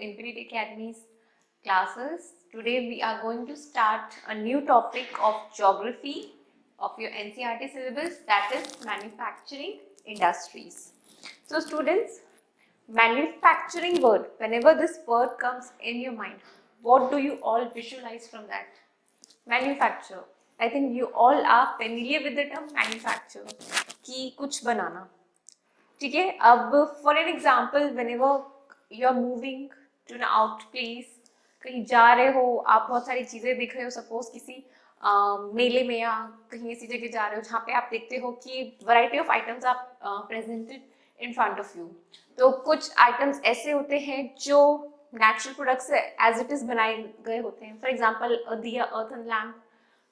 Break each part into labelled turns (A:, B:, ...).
A: Infinity Academy's classes. Today we are going to start a new topic of geography of your NCERT syllabus, that is manufacturing industries. So students, manufacturing word, whenever this word comes in your mind, what do you all visualize from that? Manufacture. I think you all are familiar with the term manufacture, कि कुछ बनाना. ठीक है. अब for an example, whenever you are moving to an out place, कहीं जा रहे हो, आप बहुत सारी चीजें देख रहे हो, सपोज किसी मेले में या कहीं ऐसी जगह जा रहे हो जहाँ पे आप देखते हो कि variety of items are presented in front of you. तो कुछ आइटम्स ऐसे होते हैं जो नेचुरल प्रोडक्ट से एज इट इज बनाए गए होते हैं. For example diya, earthen lamp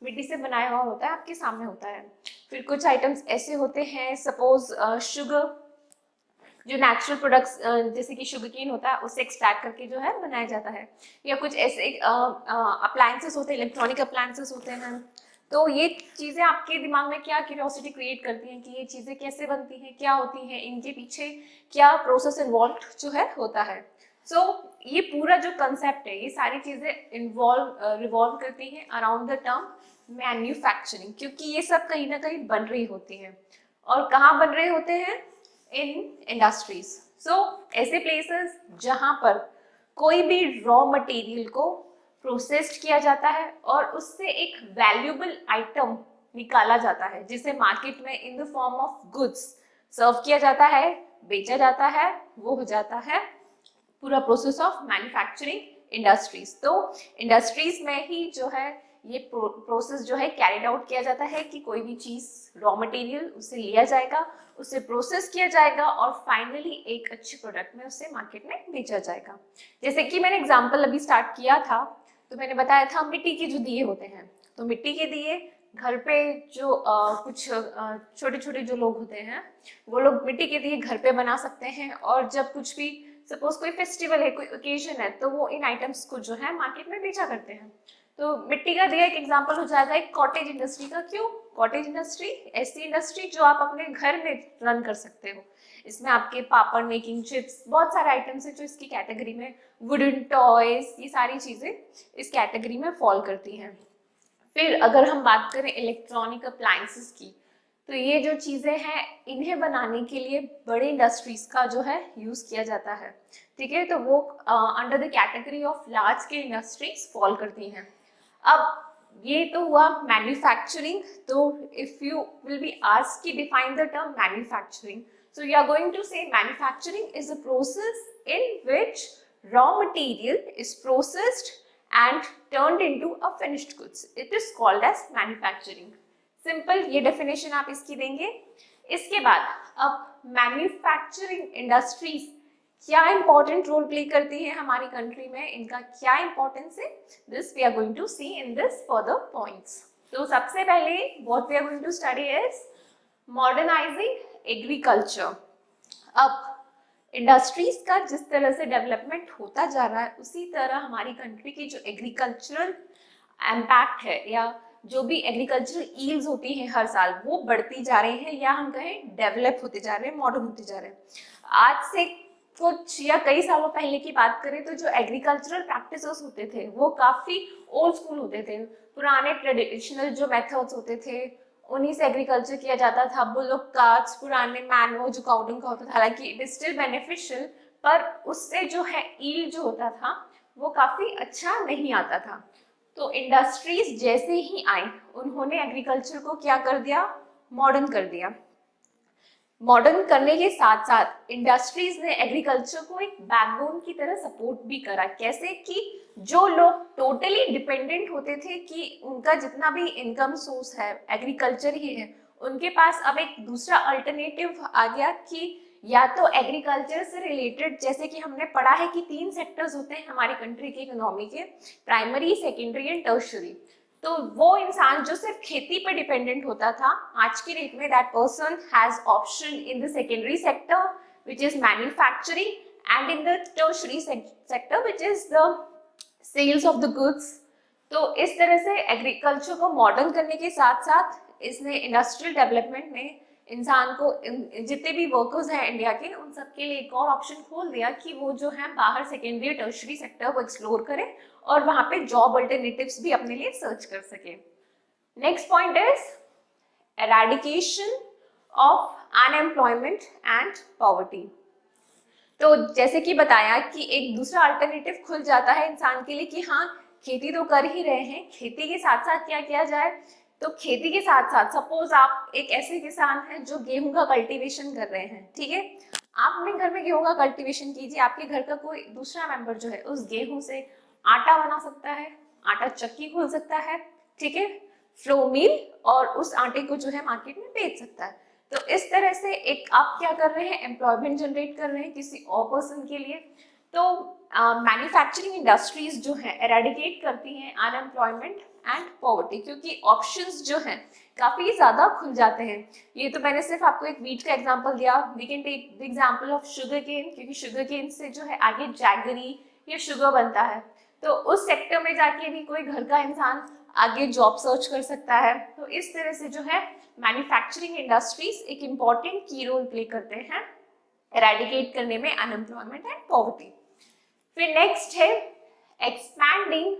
A: मिट्टी से बनाया हुआ होता है, आपके सामने होता है. फिर कुछ आइटम्स ऐसे होते हैं, सपोज शुगर, जो नेचुरल प्रोडक्ट्स जैसे कि शुगर केन होता है उससे एक्सट्रैक्ट करके जो है बनाया जाता है. या कुछ ऐसे अप्लायंसेस होते हैं, इलेक्ट्रॉनिक अप्लायंसेस होते हैं. तो ये चीज़ें आपके दिमाग में क्या क्यूरियोसिटी क्रिएट करती हैं कि ये चीज़ें कैसे बनती हैं, क्या होती हैं, इनके पीछे क्या प्रोसेस इन्वॉल्व जो है होता है. सो ये पूरा जो कंसेप्ट है, ये सारी चीज़ें रिवॉल्व करती हैं अराउंड द टर्म मैन्युफैक्चरिंग, क्योंकि ये सब कहीं ना कहीं बन रही होती हैं. और कहाँ बन रहे होते हैं? इन इंडस्ट्रीज. सो ऐसे प्लेसेस जहां पर कोई भी रॉ मटेरियल को प्रोसेस्ड किया जाता है और उससे एक वैल्यूएबल आइटम निकाला जाता है, जिसे मार्केट में in the form of goods serve किया जाता है, बेचा जाता है. वो हो जाता है पूरा प्रोसेस ऑफ मैन्युफैक्चरिंग इंडस्ट्रीज. तो इंडस्ट्रीज में ही जो है ये प्रोसेस जो है कैरिड आउट किया जाता है कि कोई भी चीज रॉ मटेरियल उसे लिया जाएगा, उसे प्रोसेस किया जाएगा और फाइनली एक अच्छे प्रोडक्ट में उसे मार्केट में बेचा जाएगा. जैसे कि मैंने एग्जांपल अभी स्टार्ट किया था, तो मैंने बताया था मिट्टी के जो दिए होते हैं. तो मिट्टी के दिए घर पे जो कुछ छोटे छोटे जो लोग होते हैं, वो लोग मिट्टी के दिए घर पे बना सकते हैं. और जब कुछ भी सपोज कोई फेस्टिवल है, कोई ओकेजन है, तो वो इन आइटम्स को जो है मार्केट में बेचा करते हैं. तो मिट्टी का दिया एक एग्जांपल हो जाएगा एक कॉटेज इंडस्ट्री का. क्यों कॉटेज इंडस्ट्री? ऐसी इंडस्ट्री जो आप अपने घर में रन कर सकते हो. इसमें आपके पापड़ मेकिंग, चिप्स, बहुत सारे आइटम्स हैं जो इसकी कैटेगरी में, वुडन टॉयज, ये सारी चीजें इस कैटेगरी में फॉल करती हैं. फिर अगर हम बात करें इलेक्ट्रॉनिक अप्लायंसेस की, तो ये जो चीजें हैं इन्हें बनाने के लिए बड़े इंडस्ट्रीज का जो है यूज किया जाता है. ठीक है. तो वो under the category of large scale industries fall करती हैं. अब ये तो हुआ मैन्युफैक्चरिंग. तो if you will be asked कि define the term manufacturing, so you are going to say manufacturing is a process in which raw material is processed and turned into a finished goods. It is called as manufacturing. Simple ये definition आप इसकी देंगे. इसके बाद अब manufacturing industries क्या important role play करती है हमारी कंट्री में, इनका क्या इंपॉर्टेंस है, this we are going to see in this further points. तो सबसे पहले what we are going to study is modernizing agriculture. अब इंडस्ट्रीज का जिस तरह से डेवलपमेंट होता जा रहा है, उसी तरह हमारी कंट्री की जो एग्रीकल्चरल इम्पैक्ट है या जो भी एग्रीकल्चरल ईल्ड्स होती हैं हर साल, वो बढ़ती जा रही है, या हम कहें डेवलप होते जा रहे हैं, मॉडर्न होते जा रहे हैं. आज से कुछ या कई सालों पहले की बात करें तो जो एग्रीकल्चरल प्रैक्टिसेस होते थे वो काफी ओल्ड स्कूल होते थे. पुराने ट्रेडिशनल जो मेथड्स होते थे उन्हीं से एग्रीकल्चर किया जाता था. बुलोक कार्ट्स, पुराने मैनुअल जो काउडंग का होता था, हालांकि इट इज स्टिल बेनिफिशियल, पर उससे जो है ईल्ड जो होता था वो काफी अच्छा नहीं आता था. तो इंडस्ट्रीज जैसे ही आई, उन्होंने एग्रीकल्चर को क्या कर दिया? मॉडर्न कर दिया. मॉडर्न करने के साथ साथ इंडस्ट्रीज ने एग्रीकल्चर को एक बैकबोन की तरह सपोर्ट भी करा. कैसे कि जो लोग टोटली डिपेंडेंट होते थे कि उनका जितना भी इनकम सोर्स है एग्रीकल्चर ही है, उनके पास अब एक दूसरा अल्टरनेटिव आ गया कि या तो एग्रीकल्चर से रिलेटेड, जैसे कि हमने पढ़ा है कि 3 सेक्टर्स होते हैं हमारी कंट्री की इकोनॉमी के, प्राइमरी, सेकेंडरी एंड टर्शियरी. तो वो इंसान जो सिर्फ खेती पर डिपेंडेंट होता था, आज की डेट में that person has option in the secondary sector which is manufacturing and in the tertiary sector which is the sales of the goods. तो इस तरह से एग्रीकल्चर को मॉडर्न करने के साथ साथ इसने इंडस्ट्रियल डेवलपमेंट में इंसान को जितने भी वर्कर्स हैं इंडिया के उन सबके लिए एक और ऑप्शन खोल दिया कि वो जो है बाहर सेकेंडरी टर्शरी सेक्टर को एक्सप्लोर करें और वहां पे जॉब अल्टरनेटिव्स भी अपने लिए सर्च कर सके। Next point is eradication of unemployment and poverty. तो जैसे कि बताया कि एक दूसरा अल्टरनेटिव खुल जाता है इंसान के लिए कि हाँ खेती तो कर ही रहे हैं, खेती के साथ साथ क्या किया जाए, तो खेती के साथ साथ सपोज आप एक ऐसे किसान हैं जो गेहूं का कल्टीवेशन कर रहे हैं, ठीक है, आप अपने घर में गेहूं का कल्टीवेशन कीजिए, आपके घर का कोई दूसरा मेंबर जो है उस गेहूं से आटा बना सकता है, आटा चक्की खोल सकता है, ठीक है, फ्लो मिल, और उस आटे को जो है मार्केट में बेच सकता है। तो इस तरह से एक आप क्या कर रहे हैं, एम्प्लॉयमेंट जनरेट कर रहे हैं किसी और पर्सन के लिए। तो मैन्युफैक्चरिंग इंडस्ट्रीज जो है एरेडिकेट करती हैं अनएम्प्लॉयमेंट एंड पॉवर्टी, क्योंकि ऑप्शंस जो हैं काफी ज्यादा खुल जाते हैं। ये तो मैंने सिर्फ आपको एक वीट का एग्जांपल दिया, we can take the example of sugar cane, क्योंकि शुगर केन से जो है आगे जैगरी या शुगर बनता है, तो उस सेक्टर में जाके भी कोई घर का इंसान आगे जॉब सर्च कर सकता है। तो इस तरह से जो है मैन्युफैक्चरिंग इंडस्ट्रीज एक इम्पॉर्टेंट की रोल प्ले करते हैं एरेडिकेट करने में अनएम्प्लॉयमेंट एंड पॉवर्टी। फिर नेक्स्ट है एक्सपैंडिंग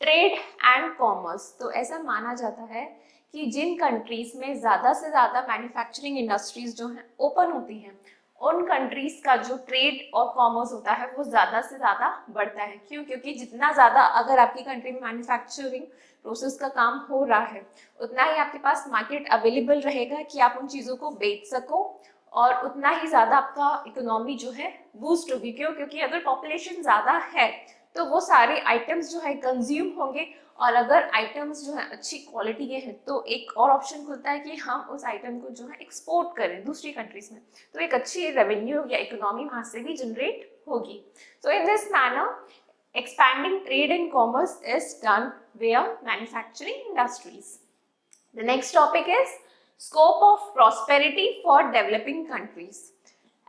A: ट्रेड एंड कॉमर्स। तो ऐसा माना जाता है कि जिन कंट्रीज में ज्यादा से ज्यादा मैन्युफैक्चरिंग इंडस्ट्रीज जो हैं ओपन होती हैं, उन कंट्रीज का जो ट्रेड और कॉमर्स होता है वो ज्यादा से ज्यादा बढ़ता है। क्यों? क्योंकि जितना ज्यादा अगर आपकी कंट्री में मैन्युफैक्चरिंग प्रोसेस का काम हो रहा है, उतना ही आपके पास मार्केट अवेलेबल रहेगा कि आप उन चीजों को बेच सको, और उतना ही ज्यादा आपका इकोनॉमी जो है बूस्ट होगी। क्यों? क्योंकि अगर पॉपुलेशन ज्यादा है तो वो सारे आइटम्स जो है कंज्यूम होंगे, और अगर आइटम्स जो है अच्छी क्वालिटी के हैं तो एक और ऑप्शन खुलता है कि हम उस आइटम को जो है एक्सपोर्ट करें दूसरी कंट्रीज में, तो एक अच्छी रेवेन्यू या इकोनॉमी वहां से भी जनरेट होगी। So in this manner expanding trade and commerce is done via manufacturing industries. The next topic is scope of prosperity for developing countries.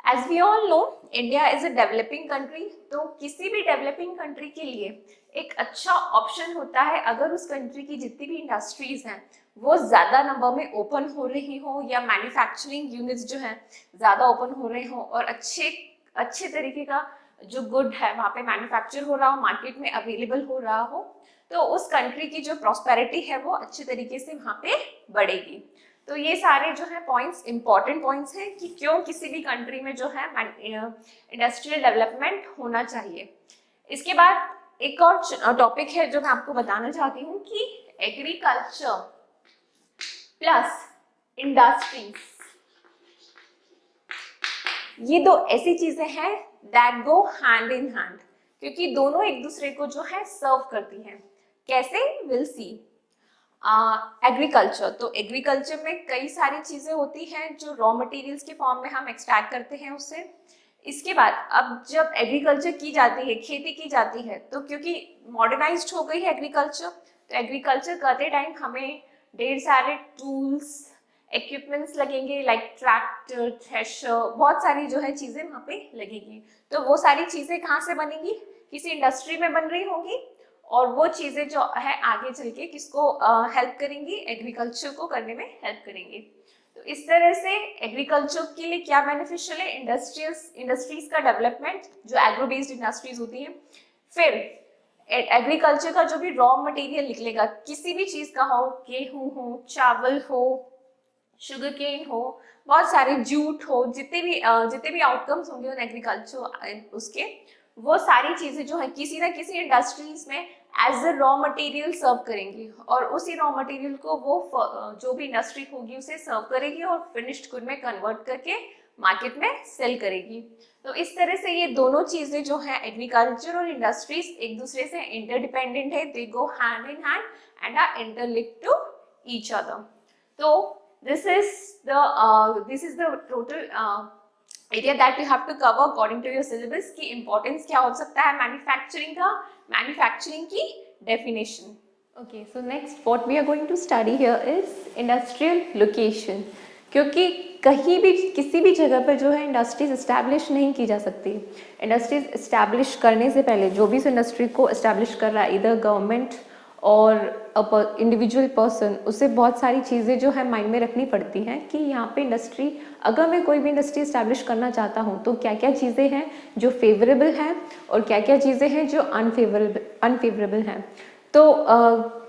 A: As we all know, India is a developing country. तो किसी भी developing country के लिए एक अच्छा option होता है अगर उस कंट्री की जितनी भी इंडस्ट्रीज हैं वो ज्यादा नंबर में ओपन हो रही हो, या मैन्युफैक्चरिंग यूनिट्स जो हैं ज्यादा ओपन हो रहे हो, और अच्छे तरीके का जो गुड है वहाँ पे मैन्युफैक्चर हो रहा हो, मार्केट में अवेलेबल हो रहा हो, तो उस कंट्री की जो प्रॉस्पेरिटी है वो अच्छे तरीके से वहाँ पे बढ़ेगी। तो ये सारे जो है पॉइंट्स इंपॉर्टेंट पॉइंट्स हैं कि क्यों किसी भी कंट्री में जो है इंडस्ट्रियल डेवलपमेंट होना चाहिए। इसके बाद एक और टॉपिक है जो मैं आपको बताना चाहती हूँ कि एग्रीकल्चर प्लस इंडस्ट्रीज, ये दो ऐसी चीजें हैं that go hand in hand, क्योंकि दोनों एक दूसरे को जो है सर्व करती हैं। कैसे? Will see. एग्रीकल्चर, तो एग्रीकल्चर में कई सारी चीजें होती हैं जो रॉ मटेरियल्स के फॉर्म में हम एक्सट्रैक्ट करते हैं उससे। इसके बाद अब जब एग्रीकल्चर की जाती है, खेती की जाती है, तो क्योंकि मॉडर्नाइज्ड हो गई है एग्रीकल्चर, तो एग्रीकल्चर करते टाइम हमें ढेर सारे टूल्स इक्विपमेंट्स लगेंगे, लाइक ट्रैक्टर, थ्रेशर, बहुत सारी जो है चीजें वहाँ पे लगेंगी। तो वो सारी चीजें कहाँ से बनेंगी? किसी इंडस्ट्री में बन रही होंगी, और वो चीजें जो है आगे चल के किसको हेल्प करेंगी? एग्रीकल्चर को करने में हेल्प करेंगी। तो इस तरह से एग्रीकल्चर के लिए क्या बेनिफिशियल है? इंडस्ट्रीज का डेवलपमेंट, जो एग्रो बेस्ड इंडस्ट्रीज होती है। फिर एग्रीकल्चर का जो भी रॉ मटेरियल निकलेगा, किसी भी चीज का हो, गेहूं हो, चावल हो, शुगर केन हो, बहुत सारे जूट हो, जितने भी आउटकम्स होंगे उन एग्रीकल्चर उसके, वो सारी चीजें जो है किसी ना किसी इंडस्ट्रीज में एज अ रॉ मटेरियल सर्व करेंगी, और उसी रॉ मटेरियल को वो जो भी इंडस्ट्री होगी उसे सर्व करेगी और फिनिश्ड गुड में कन्वर्ट करके मार्केट में सेल करेगी। तो इस तरह से ये दोनों चीजें जो है एग्रीकल्चर और इंडस्ट्रीज एक दूसरे से इंटरडिपेंडेंट है, they go hand in hand and are interlinked to each other. तो this is the total area that you have to cover according to your syllabus की importance क्या हो सकता है मैन्युफैक्चरिंग का, मैन्युफैक्चरिंग की definition. Okay, so next what we are going to study here is industrial location. क्योंकि कहीं भी किसी भी जगह पर जो है इंडस्ट्रीज इस्टेब्लिश नहीं की जा सकती। इंडस्ट्रीज इस्टेब्लिश करने से पहले जो भी इस इंडस्ट्री को इस्टेब्लिश कर रहा है, इधर गवर्नमेंट और इंडिविजुअल पर्सन, उसे बहुत सारी चीज़ें जो है माइंड में रखनी पड़ती हैं कि यहाँ पे इंडस्ट्री, अगर मैं कोई भी इंडस्ट्री इस्टेब्लिश करना चाहता हूँ तो क्या क्या चीज़ें हैं जो फेवरेबल हैं और क्या क्या चीज़ें हैं जो अनफेवरेबल हैं। तो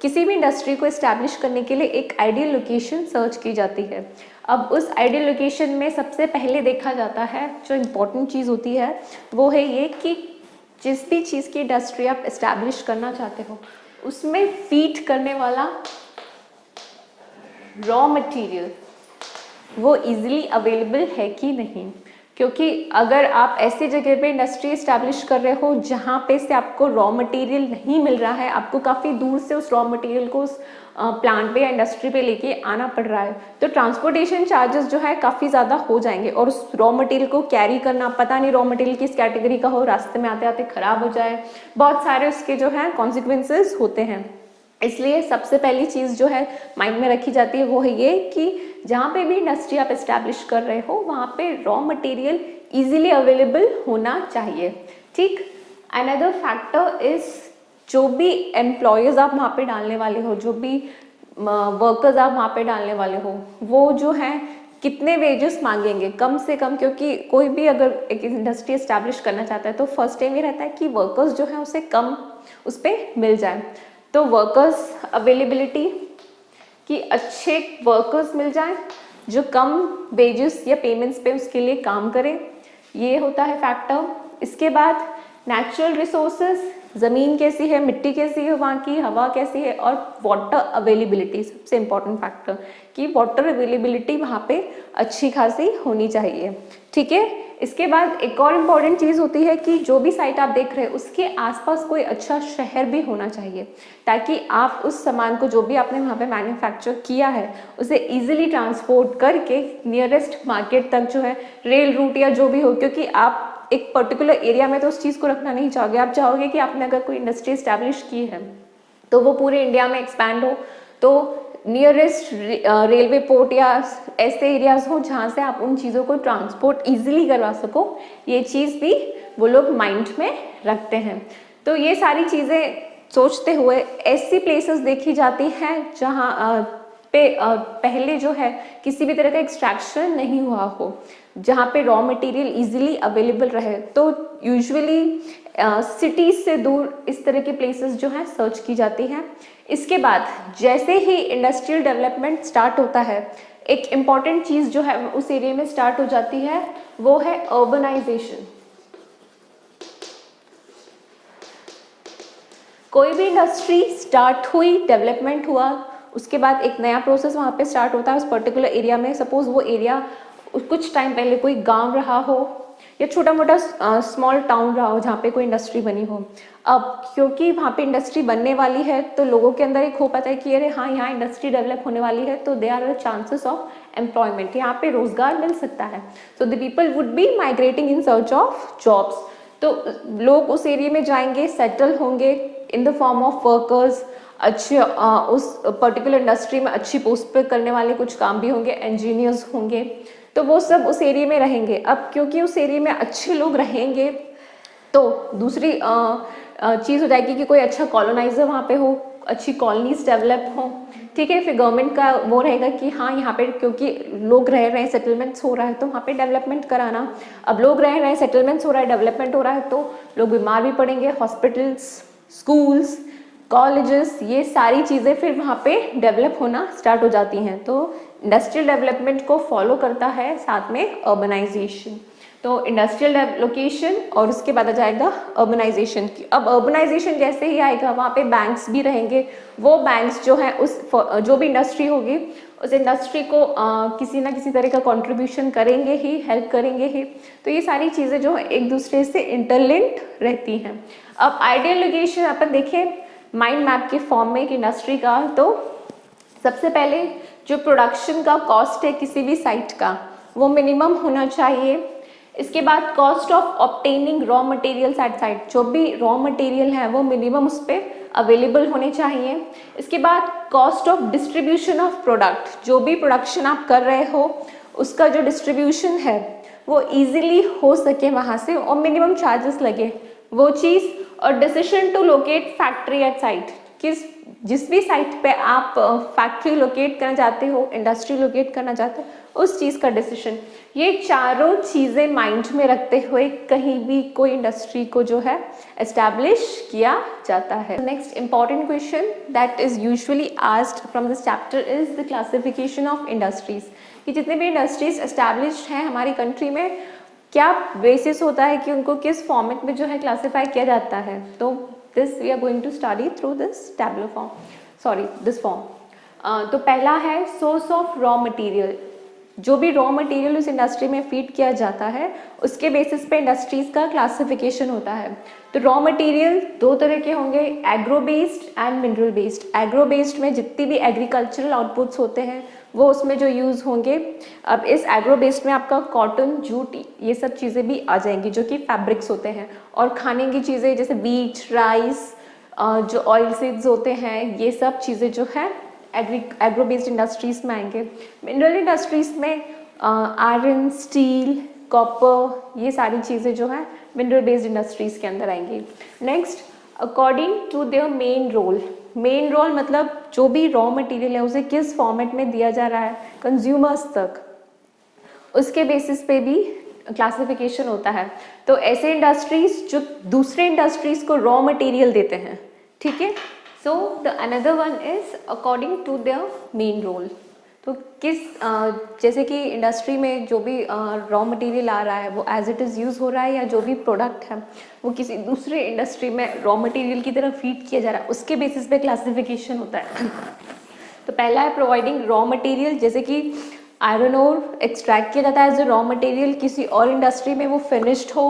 A: किसी भी इंडस्ट्री को इस्टेब्लिश करने के लिए एक आइडियल लोकेशन सर्च की जाती है। अब उस आइडियल लोकेशन में सबसे पहले देखा जाता है, जो इम्पोर्टेंट चीज़ होती है वो है ये कि जिस भी चीज़ की इंडस्ट्री आप इस्टेब्लिश करना चाहते हो उसमें फीड करने वाला रॉ मटेरियल वो इजीली अवेलेबल है कि नहीं। क्योंकि अगर आप ऐसी जगह पे इंडस्ट्री इस्टेब्लिश कर रहे हो जहाँ पे से आपको रॉ मटेरियल नहीं मिल रहा है, आपको काफ़ी दूर से उस रॉ मटेरियल को उस प्लांट पे या इंडस्ट्री पे लेके आना पड़ रहा है, तो ट्रांसपोर्टेशन चार्जेस जो है काफ़ी ज़्यादा हो जाएंगे। और उस रॉ मटेरियल को कैरी करना, पता नहीं रॉ मटेरियल किस कैटेगरी का हो, रास्ते में आते आते ख़राब हो जाए, बहुत सारे उसके जो है कॉन्सिक्वेंसेस होते हैं। इसलिए सबसे पहली चीज़ जो है माइंड में रखी जाती है वो है ये कि जहाँ पे भी इंडस्ट्री आप इस्टेब्लिश कर रहे हो वहाँ पे रॉ मटेरियल इजीली अवेलेबल होना चाहिए। ठीक। अनदर फैक्टर इज जो भी एम्प्लॉयज़ आप वहाँ पे डालने वाले हो, जो भी वर्कर्स आप वहाँ पे डालने वाले हो, वो जो है कितने वेजेस मांगेंगे कम से कम। क्योंकि कोई भी अगर एक इंडस्ट्री इस्टेब्लिश करना चाहता है तो फर्स्ट टाइम ये रहता है कि वर्कर्स जो है उसे कम उस पर मिल जाए। तो वर्कर्स अवेलेबिलिटी, कि अच्छे वर्कर्स मिल जाएं जो कम वेजेस या पेमेंट्स पे उसके लिए काम करें, ये होता है फैक्टर। इसके बाद नेचुरल रिसोर्सेज, ज़मीन कैसी है, मिट्टी कैसी है वहाँ की, हवा कैसी है, और वाटर अवेलेबिलिटी सबसे इम्पॉर्टेंट फैक्टर, कि वाटर अवेलेबिलिटी वहाँ पे अच्छी खासी होनी चाहिए। ठीक है। इसके बाद एक और इम्पॉर्टेंट चीज़ होती है कि जो भी साइट आप देख रहे हैं उसके आसपास कोई अच्छा शहर भी होना चाहिए, ताकि आप उस सामान को जो भी आपने वहाँ पे मैन्युफैक्चर किया है उसे इजीली ट्रांसपोर्ट करके नियरेस्ट मार्केट तक जो है रेल रूट या जो भी हो, क्योंकि आप एक पर्टिकुलर एरिया में तो उस चीज़ को रखना नहीं चाहोगे। आप चाहोगे कि आपने अगर कोई इंडस्ट्री इस्टेब्लिश की है तो वो पूरे इंडिया में एक्सपैंड हो, तो नियरेस्ट रेलवे पोर्ट या ऐसे एरियाज हो जहाँ से आप उन चीज़ों को ट्रांसपोर्ट इजीली करवा सको, ये चीज़ भी वो लोग माइंड में रखते हैं। तो ये सारी चीज़ें सोचते हुए ऐसी प्लेसेस देखी जाती हैं जहाँ पे पहले जो है किसी भी तरह का एक्सट्रैक्शन नहीं हुआ हो, जहाँ पे रॉ मटेरियल इजीली अवेलेबल रहे। तो यूजुअली सिटीज़ से दूर इस तरह के प्लेसेस जो हैं सर्च की जाती हैं। इसके बाद जैसे ही इंडस्ट्रियल डेवलपमेंट स्टार्ट होता है, एक इम्पॉर्टेंट चीज़ जो है उस एरिया में स्टार्ट हो जाती है, वो है अर्बनाइजेशन। कोई भी इंडस्ट्री स्टार्ट हुई, डेवलपमेंट हुआ, उसके बाद एक नया प्रोसेस वहाँ पे स्टार्ट होता है उस पर्टिकुलर एरिया में। सपोज वो एरिया कुछ टाइम पहले कोई गांव रहा हो या छोटा मोटा स्मॉल टाउन रहा हो जहाँ पे कोई इंडस्ट्री बनी हो। अब क्योंकि वहाँ पे इंडस्ट्री बनने वाली है तो लोगों के अंदर एक होप आता है कि अरे हाँ, यहाँ इंडस्ट्री डेवलप होने वाली है तो they are chances of employment, यहाँ पे रोजगार मिल सकता है। So the people would be migrating in search of jobs. तो लोग उस एरिया में जाएंगे, सेटल होंगे in the form of workers. अच्छे उस पर्टिकुलर इंडस्ट्री में अच्छी पोस्ट पे करने वाले कुछ काम भी होंगे, इंजीनियर्स होंगे, तो वो सब उस एरिया में रहेंगे। अब क्योंकि उस एरिया में अच्छे लोग रहेंगे तो दूसरी चीज़ हो जाएगी कि कोई अच्छा कॉलोनाइजर वहाँ पे हो, अच्छी कॉलोनीज डेवलप हो। ठीक है। फिर गवर्नमेंट का वो रहेगा कि हाँ, यहाँ पे क्योंकि लोग रह रहे हैं, सेटलमेंट्स हो रहा है, तो वहाँ पे डेवलपमेंट कराना। अब लोग रह रहे हैं, सेटलमेंट्स हो रहा है, डेवलपमेंट हो रहा है, तो लोग बीमार भी पड़ेंगे। हॉस्पिटल्स, स्कूल्स, कॉलेजेस, ये सारी चीज़ें फिर वहाँ पे डेवलप होना स्टार्ट हो जाती हैं। तो इंडस्ट्रियल डेवलपमेंट को फॉलो करता है साथ में अर्बनाइजेशन। तो इंडस्ट्रियल लोकेशन और उसके बाद आ जाएगा अर्बनाइजेशन की। अब अर्बनाइजेशन जैसे ही आएगा वहाँ पे बैंक्स भी रहेंगे। वो बैंक्स जो है उस जो भी इंडस्ट्री होगी उस इंडस्ट्री को किसी ना किसी तरह का कंट्रीब्यूशन करेंगे ही, हेल्प करेंगे ही। तो ये सारी चीज़ें जो है एक दूसरे से इंटरलिंक्ड रहती हैं। अब आइडियल लोकेशन अपन देखें माइंड मैप के फॉर्म में एक इंडस्ट्री का, तो सबसे पहले जो प्रोडक्शन का कॉस्ट है किसी भी साइट का वो मिनिमम होना चाहिए। इसके बाद cost of obtaining raw materials at site, जो भी रॉ मटेरियल है वो मिनिमम उस पर अवेलेबल होने चाहिए। इसके बाद cost of distribution of product, जो भी प्रोडक्शन आप कर रहे हो उसका जो डिस्ट्रीब्यूशन है वो इजीली हो सके वहाँ से और मिनिमम चार्जेस लगे वो चीज़। और decision to locate factory at site, किस जिस भी साइट पे आप फैक्ट्री लोकेट करना चाहते हो, इंडस्ट्री लोकेट करना चाहते हो, उस चीज़ का डिसीजन, ये चारों चीज़ें माइंड में रखते हुए कहीं भी कोई इंडस्ट्री को जो है एस्टैब्लिश किया जाता है। Next important question that is usually asked from this chapter is the classification of industries, कि जितने भी इंडस्ट्रीज एस्टैब्लिश्ड हैं हमारी कंट्री में, क्या बेसिस होता है कि उनको किस फॉर्मेट में जो है क्लासीफाई किया जाता है। तो this we are going to study through this tableau form, sorry this form. तो पहला है सोर्स ऑफ रॉ मटेरियल, जो भी रॉ मटेरियल उस इंडस्ट्री में फीड किया जाता है उसके बेसिस पे इंडस्ट्रीज का क्लासिफिकेशन होता है। तो रॉ मटेरियल दो तरह के होंगे, agro based and mineral based. Agro based में जितनी भी एग्रीकल्चरल आउटपुट्स होते हैं वो उसमें जो यूज़ होंगे। अब इस एग्रो बेस्ड में आपका कॉटन, जूट, ये सब चीज़ें भी आ जाएंगी जो कि फैब्रिक्स होते हैं। और खाने की चीज़ें जैसे बीट, राइस, जो ऑयल सीड्स होते हैं, ये सब चीज़ें जो है एग्रो बेस्ड इंडस्ट्रीज में आएंगे। मिनरल इंडस्ट्रीज में आयरन, स्टील, कॉपर, ये सारी चीज़ें जो है मिनरल बेस्ड इंडस्ट्रीज के अंदर आएंगी। Next, according to their main role, main role मतलब जो भी रॉ मटेरियल है उसे किस फॉर्मेट में दिया जा रहा है कंज्यूमर्स तक, उसके बेसिस पे भी क्लासिफिकेशन होता है। तो ऐसे इंडस्ट्रीज जो दूसरे इंडस्ट्रीज को रॉ मटेरियल देते हैं, ठीक है। So the another one is according to their main role. तो किस जैसे कि इंडस्ट्री में जो भी रॉ मटेरियल आ रहा है वो एज इट इज़ यूज़ हो रहा है, या जो भी प्रोडक्ट है वो किसी दूसरे इंडस्ट्री में रॉ मटेरियल की तरह फीड किया जा रहा है, उसके बेसिस पे क्लासिफिकेशन होता है। तो पहला है प्रोवाइडिंग रॉ मटेरियल, जैसे कि आयरन ओर एक्सट्रैक्ट किया जाता है एज ए रॉ मटेरियल, किसी और इंडस्ट्री में वो फिनिश्ड हो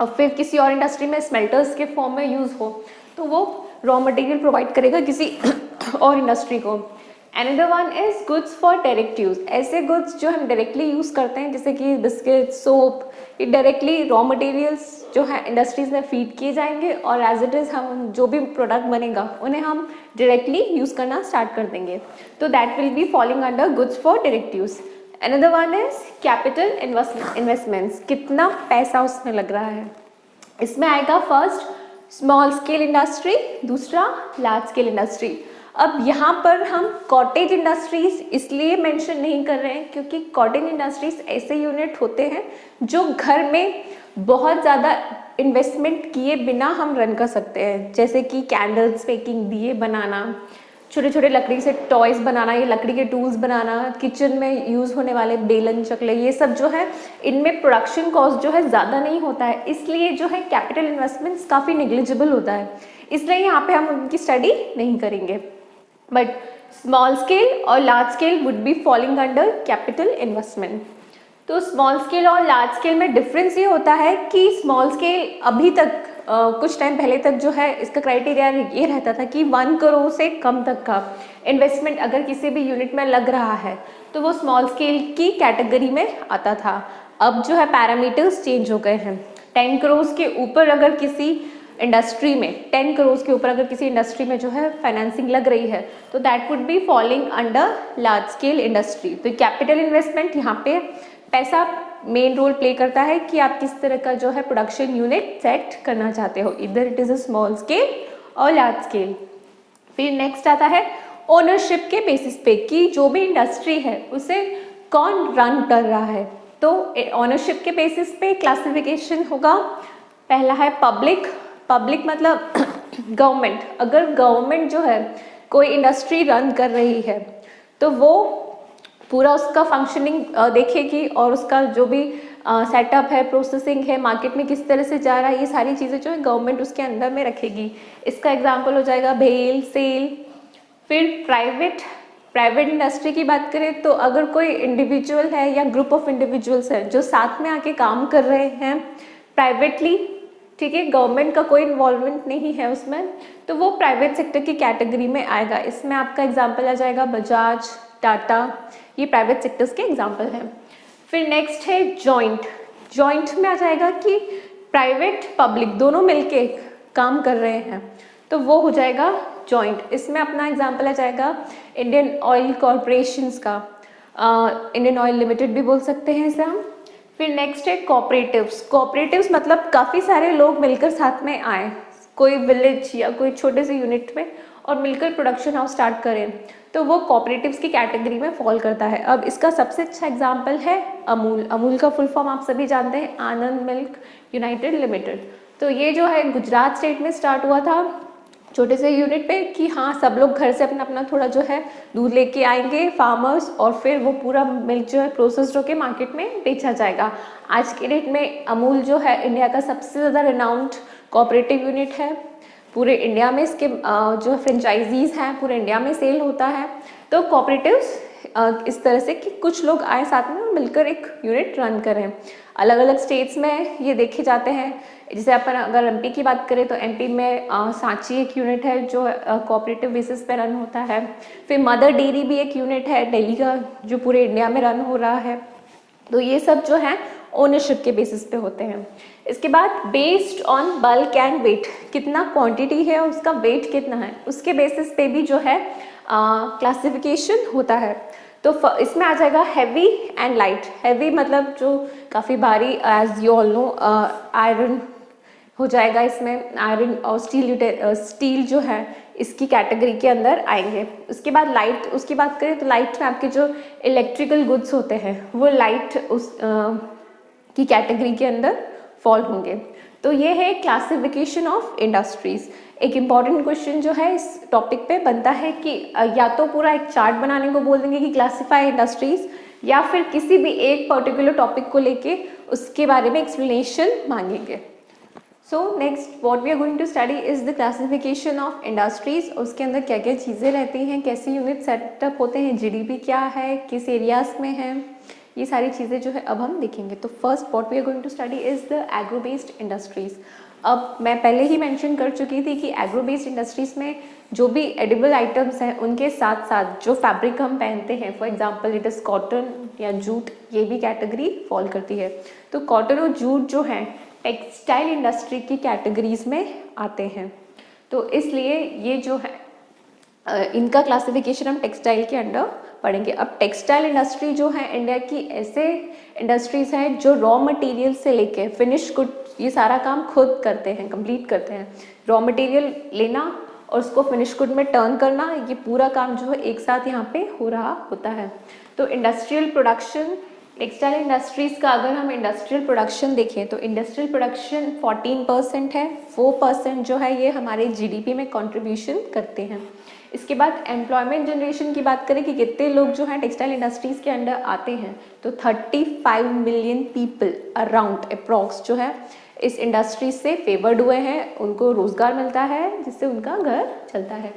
A: और फिर किसी और इंडस्ट्री में स्मेल्टर्स के फॉर्म में यूज़ हो, तो वो रॉ मटेरियल प्रोवाइड करेगा किसी और इंडस्ट्री को। Another one is goods for direct use, ऐसे गुड्स जो हम डायरेक्टली यूज़ करते हैं जैसे कि बिस्किट, सोप, ये डायरेक्टली रॉ मटेरियल्स जो है इंडस्ट्रीज में फीड किए जाएंगे और एज इट इज़ हम जो भी प्रोडक्ट बनेगा उन्हें हम डायरेक्टली यूज़ करना स्टार्ट कर देंगे। तो that will be following under goods for direct use. Another one is capital investments, कितना पैसा उसमें लग रहा है। इसमें आएगा फर्स्ट स्मॉल स्केल इंडस्ट्री, दूसरा लार्ज स्केल इंडस्ट्री। अब यहाँ पर हम कॉटेज इंडस्ट्रीज इसलिए मेंशन नहीं कर रहे हैं क्योंकि कॉटेज इंडस्ट्रीज ऐसे यूनिट होते हैं जो घर में बहुत ज़्यादा इन्वेस्टमेंट किए बिना हम रन कर सकते हैं, जैसे कि कैंडल्स मेकिंग, दिए बनाना, छोटे छोटे लकड़ी से टॉयज़ बनाना, ये लकड़ी के टूल्स बनाना, किचन में यूज़ होने वाले बेलन, चकले, ये सब जो है इनमें प्रोडक्शन कॉस्ट जो है ज़्यादा नहीं होता है, इसलिए जो है कैपिटल इन्वेस्टमेंट्स काफ़ी नेग्लिजिबल होता है, इसलिए यहाँ पे हम उनकी स्टडी नहीं करेंगे। बट स्मॉल स्केल और large scale would be falling under capital investment. तो स्मॉल स्केल और लार्ज स्केल में डिफरेंस ये होता है कि स्मॉल स्केल अभी तक कुछ टाइम पहले तक जो है इसका क्राइटेरिया ये रहता था कि 1 करोड़ से कम तक का इन्वेस्टमेंट अगर किसी भी यूनिट में लग रहा है तो वो स्मॉल स्केल की कैटेगरी में आता था। अब जो है पैरामीटर्स चेंज हो गए हैं। 10 करोड़ के ऊपर अगर किसी इंडस्ट्री में 10 करोड़ के ऊपर अगर किसी इंडस्ट्री में जो है फाइनेंसिंग लग रही है तो that would be falling under large scale industry. तो कैपिटल इन्वेस्टमेंट यहाँ पे पैसा मेन रोल प्ले करता है कि आप किस तरह का जो है प्रोडक्शन यूनिट सेट करना चाहते हो, इधर it is a small scale और लार्ज स्केल। फिर नेक्स्ट आता है ओनरशिप के बेसिस पे कि जो भी इंडस्ट्री है उसे कौन रन कर रहा है। तो ओनरशिप के बेसिस पे क्लासिफिकेशन होगा। पहला है पब्लिक, पब्लिक मतलब गवर्नमेंट। अगर गवर्नमेंट जो है कोई इंडस्ट्री रन कर रही है तो वो पूरा उसका फंक्शनिंग देखेगी और उसका जो भी सेटअप है, प्रोसेसिंग है, मार्केट में किस तरह से जा रहा है, ये सारी चीज़ें जो है गवर्नमेंट उसके अंदर में रखेगी। इसका एग्जांपल हो जाएगा भेल, सेल। फिर प्राइवेट इंडस्ट्री की बात करें तो अगर कोई इंडिविजुअल है या ग्रुप ऑफ इंडिविजुअल्स है जो साथ में आके काम कर रहे हैं प्राइवेटली, ठीक है, गवर्नमेंट का कोई इन्वॉल्वमेंट नहीं है उसमें, तो वो प्राइवेट सेक्टर की कैटेगरी में आएगा। इसमें आपका एग्जाम्पल आ जाएगा बजाज, टाटा, ये प्राइवेट सेक्टर्स के एग्जाम्पल हैं। फिर नेक्स्ट है जॉइंट। जॉइंट में आ जाएगा कि प्राइवेट पब्लिक दोनों मिलके काम कर रहे हैं तो वो हो जाएगा जॉइंट। इसमें अपना एग्जाम्पल आ जाएगा इंडियन ऑयल कॉरपोरेशंस का, इंडियन ऑयल लिमिटेड भी बोल सकते हैं इसे हम। फिर नेक्स्ट है कोऑपरेटिव्स। कोऑपरेटिव्स मतलब काफ़ी सारे लोग मिलकर साथ में आए कोई विलेज या कोई छोटे से यूनिट में
B: और मिलकर प्रोडक्शन हाउस स्टार्ट करें तो वो कोऑपरेटिव्स की कैटेगरी में फॉल करता है। अब इसका सबसे अच्छा एग्जांपल है अमूल। अमूल का फुल फॉर्म आप सभी जानते हैं, आनंद मिल्क यूनाइटेड लिमिटेड। तो ये जो है गुजरात स्टेट में स्टार्ट हुआ था छोटे से यूनिट पे कि हाँ सब लोग घर से अपना अपना थोड़ा जो है दूध लेके आएंगे फार्मर्स, और फिर वो पूरा मिल्क जो है प्रोसेस्ड होके मार्केट में बेचा जाएगा। आज के डेट में अमूल जो है इंडिया का सबसे ज़्यादा रिनाउंड कोऑपरेटिव यूनिट है। पूरे इंडिया में इसके जो फ्रेंचाइजीज हैं पूरे इंडिया में सेल होता है। तो कोऑपरेटिव्स इस तरह से कि कुछ लोग आए साथ में और मिलकर एक यूनिट रन करें। अलग अलग स्टेट्स में ये देखे जाते हैं। जैसे अपन अगर एमपी की बात करें तो एमपी में सांची एक यूनिट है जो कोऑपरेटिव बेसिस पे रन होता है। फिर मदर डेयरी भी एक यूनिट है दिल्ली का जो पूरे इंडिया में रन हो रहा है। तो ये सब जो है ओनरशिप के बेसिस पे होते हैं। इसके बाद based on bulk and weight, कितना क्वांटिटी है और उसका वेट कितना है उसके बेसिस पे भी जो है क्लासिफिकेशन होता है। तो इसमें आ जाएगा हैवी एंड लाइट। हैवी मतलब जो काफ़ी भारी, as you all know iron हो जाएगा इसमें, आयरन और स्टील जो है इसकी कैटेगरी के अंदर आएंगे। उसके बाद लाइट, उसकी बात करें तो लाइट में आपके जो इलेक्ट्रिकल गुड्स होते हैं वो लाइट उस की कैटेगरी के अंदर फॉल होंगे। तो ये है क्लासिफिकेशन ऑफ इंडस्ट्रीज। एक इम्पॉर्टेंट क्वेश्चन जो है इस टॉपिक पे बनता है कि या तो पूरा एक चार्ट बनाने को बोल देंगे कि क्लासिफाई इंडस्ट्रीज, या फिर किसी भी एक पर्टिकुलर टॉपिक को लेके उसके बारे में एक्सप्लेनेशन मांगेंगे। So next what we are going to study is the classification of industries. उसके अंदर क्या क्या चीज़ें रहती हैं, कैसे यूनिट सेटअप होते हैं, जीडीपी क्या है, किस एरियाज में है, ये सारी चीज़ें जो है अब हम देखेंगे। तो first what we are going to study is the agro based industries. अब मैं पहले ही मेंशन कर चुकी थी कि एग्रो बेस्ड इंडस्ट्रीज में जो भी एडिबल आइटम्स हैं उनके साथ साथ जो फैब्रिक हम पहनते हैं, for example it is cotton या जूट, ये भी कैटेगरी फॉल करती है। तो कॉटन और जूट जो हैं टेक्सटाइल इंडस्ट्री की कैटेगरीज में आते हैं। तो इसलिए ये जो है इनका क्लासिफिकेशन हम टेक्सटाइल के अंडर पढ़ेंगे। अब टेक्सटाइल इंडस्ट्री जो है इंडिया की ऐसे इंडस्ट्रीज हैं जो रॉ मटेरियल से लेके फिनिश गुड ये सारा काम खुद करते हैं, कंप्लीट करते हैं। रॉ मटेरियल लेना और उसको फिनिश गुड में टर्न करना, ये पूरा काम जो है एक साथ यहाँ पे हो रहा होता है। तो इंडस्ट्रियल प्रोडक्शन, टेक्सटाइल इंडस्ट्रीज़ का अगर हम इंडस्ट्रियल प्रोडक्शन देखें तो इंडस्ट्रियल प्रोडक्शन 14% है। 4% जो है ये हमारे जीडीपी में कंट्रीब्यूशन करते हैं। इसके बाद एम्प्लॉयमेंट जनरेशन की बात करें कि कितने लोग जो हैं टेक्सटाइल इंडस्ट्रीज़ के अंडर आते हैं, तो 35 मिलियन पीपल अराउंड अप्रॉक्स जो है इस इंडस्ट्री से फेवर्ड हुए हैं, उनको रोज़गार मिलता है जिससे उनका घर चलता है।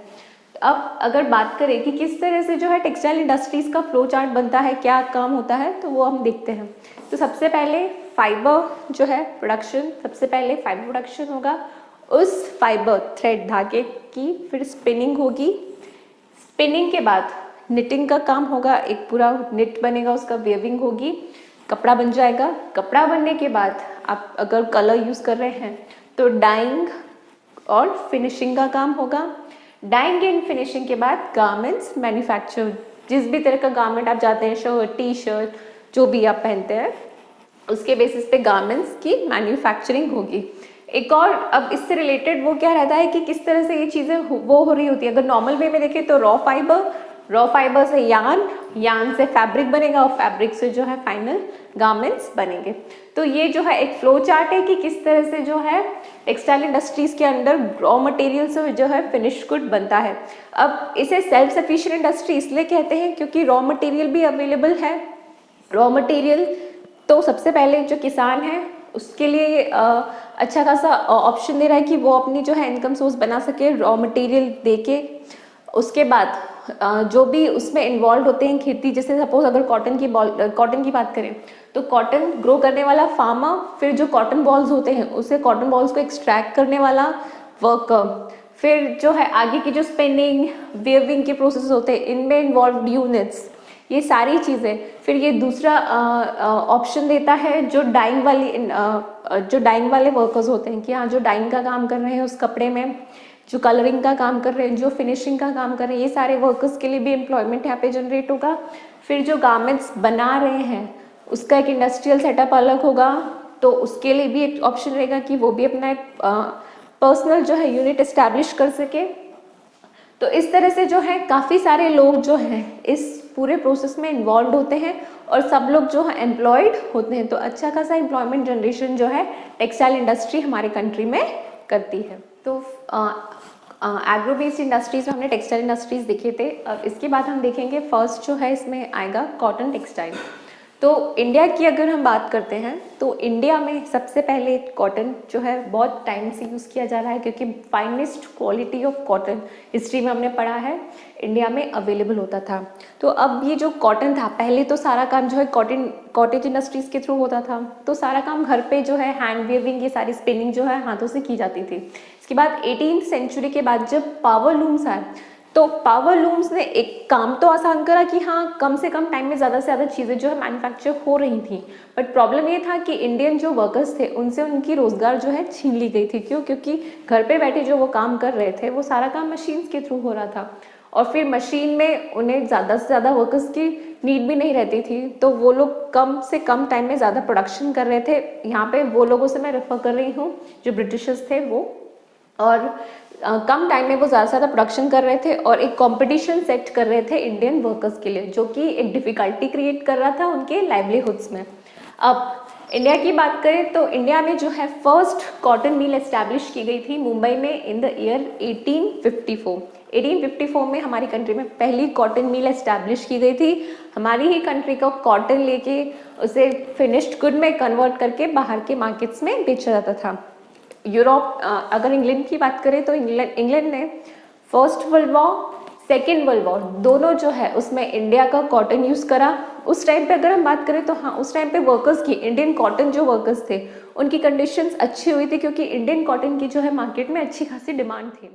B: अब अगर बात करें कि किस तरह से जो है टेक्सटाइल इंडस्ट्रीज़ का फ्लो चार्ट बनता है, क्या काम होता है, तो वो हम देखते हैं। तो सबसे पहले फाइबर जो है प्रोडक्शन, सबसे पहले फाइबर प्रोडक्शन होगा। उस फाइबर थ्रेड धागे की फिर स्पिनिंग होगी। स्पिनिंग के बाद निटिंग का काम होगा, एक पूरा निट बनेगा, उसका वेविंग होगी, कपड़ा बन जाएगा। कपड़ा बनने के बाद आप अगर कलर यूज़ कर रहे हैं तो डाइंग और फिनिशिंग का काम होगा। डाइंग एंड फिनिशिंग के बाद गारमेंट्स मैन्युफैक्चर, जिस भी तरह का गारमेंट आप जाते हैं, शर्ट, टी शर्ट, जो भी आप पहनते हैं, उसके बेसिस पे गारमेंट्स की मैन्युफैक्चरिंग होगी। एक और अब इससे रिलेटेड वो क्या रहता है कि किस तरह से ये चीज़ें वो हो रही होती है। अगर नॉर्मल वे में देखें तो रॉ फाइबर से यान से फैब्रिक बनेगा और फैब्रिक से जो है फाइनल गारमेंट्स बनेंगे। तो ये जो है एक फ्लो चार्ट है कि किस तरह से जो है टेक्सटाइल इंडस्ट्रीज़ के अंदर रॉ मटेरियल से जो है फिनिश गुड बनता है। अब इसे सेल्फ सफिशिएंट इंडस्ट्री इसलिए कहते हैं क्योंकि रॉ मटेरियल भी अवेलेबल है। रॉ मटेरियल तो सबसे पहले जो किसान है उसके लिए अच्छा खासा ऑप्शन दे रहा है कि वो अपनी जो है इनकम सोर्स बना सके रॉ मटेरियल देके। उसके बाद जो भी उसमें इन्वॉल्व होते हैं खेती, जैसे सपोज अगर कॉटन की बात करें तो कॉटन ग्रो करने वाला फार्मर, फिर जो कॉटन बॉल्स होते हैं उसे कॉटन बॉल्स को एक्सट्रैक्ट करने वाला वर्कर, फिर जो है आगे की जो स्पिनिंग वेविंग के प्रोसेस होते हैं इनमें इन्वॉल्व यूनिट्स, ये सारी चीज़ें। फिर ये दूसरा ऑप्शन देता है जो डाइंग वाले वर्कर्स होते हैं कि हाँ जो डाइंग का काम कर रहे हैं उस कपड़े में, जो कलरिंग का काम कर रहे हैं, जो फिनिशिंग का काम कर रहे हैं, ये सारे वर्कर्स के लिए भी एम्प्लॉयमेंट यहाँ पे जनरेट होगा। फिर जो गारमेंट्स बना रहे हैं उसका एक इंडस्ट्रियल सेटअप अलग होगा, तो उसके लिए भी एक ऑप्शन रहेगा कि वो भी अपना एक पर्सनल जो है यूनिट इस्टेब्लिश कर सके। तो इस तरह से जो है काफ़ी सारे लोग जो हैं इस पूरे प्रोसेस में इन्वॉल्व होते हैं और सब लोग जो है एम्प्लॉयड होते हैं। तो अच्छा खासा एम्प्लॉयमेंट जनरेशन जो है टेक्सटाइल इंडस्ट्री हमारे कंट्री में करती है। तो एग्रो बेस्ड इंडस्ट्रीज में हमने टेक्सटाइल इंडस्ट्रीज देखे थे। अब इसके बाद हम देखेंगे फर्स्ट जो है इसमें आएगा कॉटन टेक्सटाइल। तो इंडिया की अगर हम बात करते हैं तो इंडिया में सबसे पहले कॉटन जो है बहुत टाइम से यूज़ किया जा रहा है, क्योंकि finest quality of cotton history में हमने पढ़ा है इंडिया में अवेलेबल होता था। तो अब ये जो कॉटन था, पहले तो सारा काम जो है कॉटेज इंडस्ट्रीज़ के थ्रू होता था, तो सारा काम घर पे जो है हैंड वीविंग, ये सारी स्पिनिंग जो है हाथों से की जाती थी। इसके बाद 18th सेंचुरी के बाद जब पावर लूम्स आए तो पावर लूम्स ने एक काम तो आसान करा कि हाँ कम से कम टाइम में ज़्यादा से ज़्यादा चीज़ें जो है मैन्युफैक्चर हो रही थी, बट प्रॉब्लम ये था कि इंडियन जो वर्कर्स थे उनसे उनकी रोज़गार जो है छीन ली गई थी। क्यों? क्योंकि घर पे बैठे जो वो काम कर रहे थे वो सारा काम मशीन्स के थ्रू हो रहा था और फिर मशीन में उन्हें ज़्यादा से ज़्यादा वर्कर्स की नीड भी नहीं रहती थी, तो वो लोग कम से कम टाइम में ज़्यादा प्रोडक्शन कर रहे थे। यहाँ पे वो लोगों से मैं रेफर कर रही हूँ जो ब्रिटिशर्स थे वो, और कम टाइम में वो ज़्यादा से ज़्यादा प्रोडक्शन कर रहे थे और एक कंपटीशन सेट कर रहे थे इंडियन वर्कर्स के लिए, जो कि एक डिफ़िकल्टी क्रिएट कर रहा था उनके लाइवलीहुड्स में। अब इंडिया की बात करें तो इंडिया में जो है फर्स्ट कॉटन मिल एस्टैब्लिश की गई थी मुंबई में इन द ईयर 1854। 1854 में हमारी कंट्री में पहली कॉटन मिल एस्टैब्लिश की गई थी। हमारी ही कंट्री को कॉटन लेके उसे फिनिश्ड गुड में कन्वर्ट करके बाहर के मार्केट्स में बेचा जाता था। यूरोप, अगर इंग्लैंड की बात करें तो इंग्लैंड ने first world war, second world war दोनों जो है उसमें इंडिया का कॉटन यूज़ करा। उस टाइम पे अगर हम बात करें तो हाँ, उस टाइम पे वर्कर्स की, इंडियन कॉटन जो वर्कर्स थे उनकी कंडीशंस अच्छी हुई थी, क्योंकि इंडियन कॉटन की जो है मार्केट में अच्छी खासी डिमांड थी,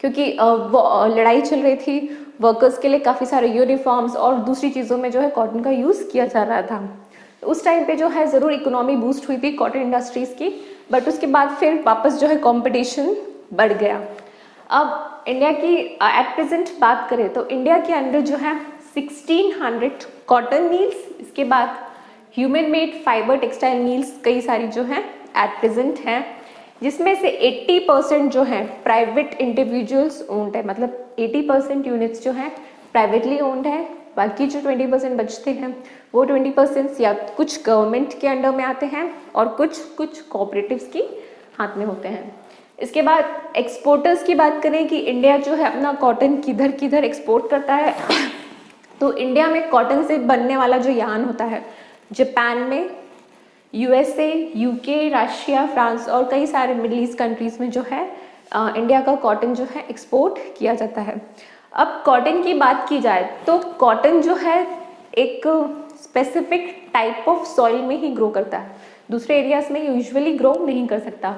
B: क्योंकि वो लड़ाई चल रही थी, वर्कर्स के लिए काफ़ी सारे यूनिफॉर्म्स और दूसरी चीज़ों में जो है कॉटन का यूज़ किया जा रहा था। तो उस टाइम पे जो है ज़रूर इकोनॉमी बूस्ट हुई थी कॉटन इंडस्ट्रीज़ की, बट उसके बाद फिर वापस जो है कंपटीशन बढ़ गया। अब इंडिया की एट प्रेजेंट बात करें तो इंडिया के अंदर जो है 1600 कॉटन मिल्स, इसके बाद human made fibre textile mills कई सारी जो हैं एट प्रेजेंट हैं, जिसमें से 80% जो है प्राइवेट इंडिविजुअल्स ओन्ड है, मतलब 80% यूनिट्स जो हैं प्राइवेटली ओन्ड है। बाकी जो 20% बचते हैं वो 20% या कुछ गवर्नमेंट के अंडर में आते हैं और कुछ कोऑपरेटिव्स की हाथ में होते हैं। इसके बाद एक्सपोर्टर्स की बात करें कि इंडिया जो है अपना कॉटन किधर किधर एक्सपोर्ट करता है तो इंडिया में कॉटन से बनने वाला जो यार्न होता है जापान में, यूएसए, यूके, रशिया, फ्रांस और कई सारे मिडिल ईस्ट कंट्रीज़ में जो है इंडिया का कॉटन जो है एक्सपोर्ट किया जाता है। अब कॉटन की बात की जाए तो कॉटन जो है एक स्पेसिफिक टाइप ऑफ सॉइल में ही ग्रो करता है, दूसरे एरियाज में यूजुअली ग्रो नहीं कर सकता।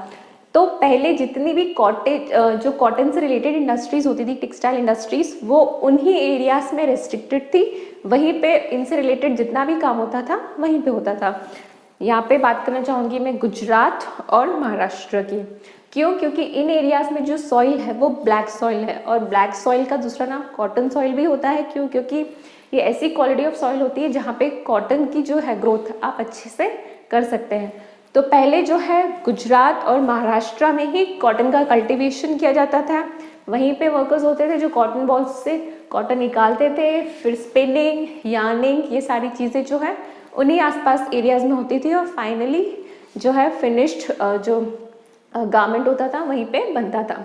B: तो पहले जितनी भी जो कॉटन से रिलेटेड इंडस्ट्रीज़ होती थी, टेक्सटाइल इंडस्ट्रीज़, वो उन्हीं एरियाज में रेस्ट्रिक्टेड थी, वहीं पे इनसे रिलेटेड जितना भी काम होता था वहीं पे होता था। यहाँ पे बात करना चाहूँगी मैं गुजरात और महाराष्ट्र की। क्यों? क्योंकि इन एरियाज में जो सॉइल है वो ब्लैक सॉइल है, और ब्लैक सॉइल का दूसरा नाम कॉटन सॉइल भी होता है। क्यों? क्योंकि ये ऐसी क्वालिटी ऑफ सॉइल होती है जहाँ पे कॉटन की जो है ग्रोथ आप अच्छे से कर सकते हैं। तो पहले जो है गुजरात और महाराष्ट्र में ही कॉटन का कल्टीवेशन किया जाता था, वहीं पे वर्कर्स होते थे जो कॉटन बॉल्स से कॉटन निकालते थे, फिर स्पिनिंग, यार्निंग, ये सारी चीज़ें जो है उन्हीं आसपास एरियाज में होती थी और फाइनली जो है फिनिश्ड जो गारमेंट होता था वहीं पे बनता था।